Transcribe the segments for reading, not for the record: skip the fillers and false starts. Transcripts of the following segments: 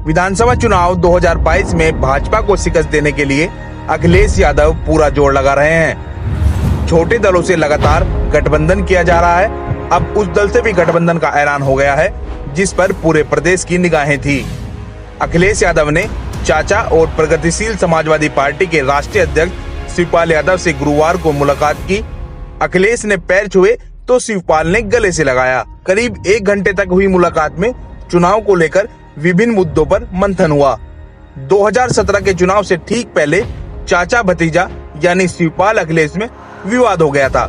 विधानसभा चुनाव 2022 में भाजपा को शिकस्त देने के लिए अखिलेश यादव पूरा जोर लगा रहे हैं। छोटे दलों से लगातार गठबंधन किया जा रहा है। अब उस दल से भी गठबंधन का ऐलान हो गया है जिस पर पूरे प्रदेश की निगाहें थी। अखिलेश यादव ने चाचा और प्रगतिशील समाजवादी पार्टी के राष्ट्रीय अध्यक्ष शिवपाल यादव से गुरुवार को मुलाकात की। अखिलेश ने पैर छुए तो शिवपाल ने गले से लगाया। करीब 1 घंटे तक हुई मुलाकात में चुनाव को लेकर विभिन्न मुद्दों पर मंथन हुआ। 2017 के चुनाव से ठीक पहले चाचा भतीजा यानी शिवपाल अखिलेश में विवाद हो गया था।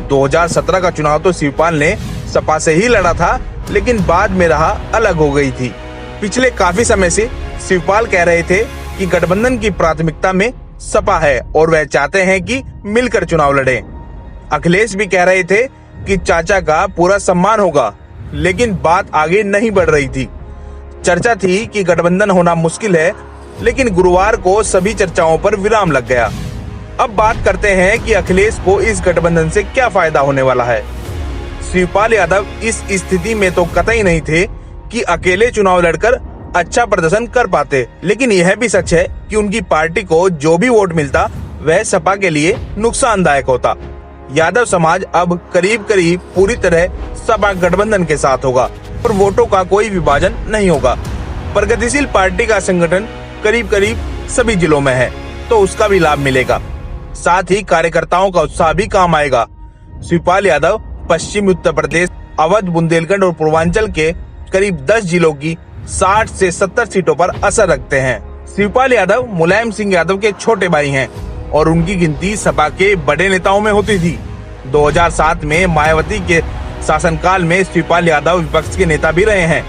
2017 का चुनाव तो शिवपाल ने सपा से ही लड़ा था, लेकिन बाद में राह अलग हो गई थी। पिछले काफी समय से शिवपाल कह रहे थे कि गठबंधन की प्राथमिकता में सपा है और वह चाहते हैं कि मिलकर चुनाव लड़ें। अखिलेश भी कह रहे थे कि चाचा का पूरा सम्मान होगा, लेकिन बात आगे नहीं बढ़ रही थी। चर्चा थी कि गठबंधन होना मुश्किल है, लेकिन गुरुवार को सभी चर्चाओं पर विराम लग गया। अब बात करते हैं कि अखिलेश को इस गठबंधन से क्या फायदा होने वाला है। शिवपाल यादव इस स्थिति में तो कतई नहीं थे कि अकेले चुनाव लड़कर अच्छा प्रदर्शन कर पाते, लेकिन यह भी सच है कि उनकी पार्टी को जो भी वोट मिलता वह सपा के लिए नुकसानदायक होता। यादव समाज अब करीब करीब पूरी तरह सपा गठबंधन के साथ होगा और वोटों का कोई विभाजन नहीं होगा। प्रगतिशील पार्टी का संगठन करीब करीब सभी जिलों में है, तो उसका भी लाभ मिलेगा। साथ ही कार्यकर्ताओं का उत्साह भी काम आएगा। शिवपाल यादव पश्चिमी उत्तर प्रदेश, अवध, बुंदेलखंड और पूर्वांचल के करीब 10 जिलों की 60 से 70 सीटों पर असर रखते हैं। शिवपाल यादव मुलायम सिंह यादव के छोटे भाई हैं और उनकी गिनती सपा के बड़े नेताओं में होती थी। 2007 में मायावती के शासनकाल में शिवपाल यादव विपक्ष के नेता भी रहे हैं।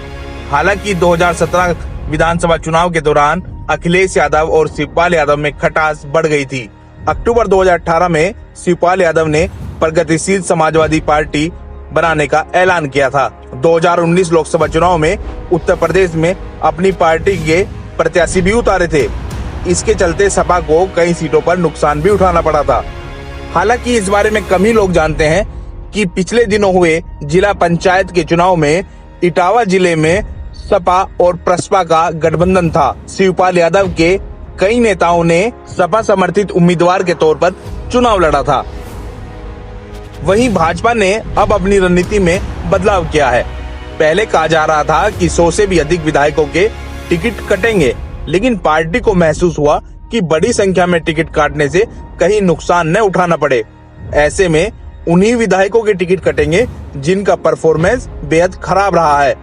हालांकि 2017 विधानसभा चुनाव के दौरान अखिलेश यादव और शिवपाल यादव में खटास बढ़ गई थी। अक्टूबर 2018 में शिवपाल यादव ने प्रगतिशील समाजवादी पार्टी बनाने का ऐलान किया था। 2019 लोकसभा चुनाव में उत्तर प्रदेश में अपनी पार्टी के प्रत्याशी भी उतारे थे। इसके चलते सपा को कई सीटों पर नुकसान भी उठाना पड़ा था। हालांकि इस बारे में कम ही लोग जानते हैं कि पिछले दिनों हुए जिला पंचायत के चुनाव में इटावा जिले में सपा और प्रसपा का गठबंधन था। शिवपाल यादव के कई नेताओं ने सपा समर्थित उम्मीदवार के तौर पर चुनाव लड़ा था। वहीं भाजपा ने अब अपनी रणनीति में बदलाव किया है। पहले कहा जा रहा था कि 100 से भी अधिक विधायकों के टिकट कटेंगे, लेकिन पार्टी को महसूस हुआ कि बड़ी संख्या में टिकट काटने से कहीं नुकसान न उठाना पड़े। ऐसे में उन्हीं विधायकों के टिकट कटेंगे जिनका परफॉर्मेंस बेहद खराब रहा है।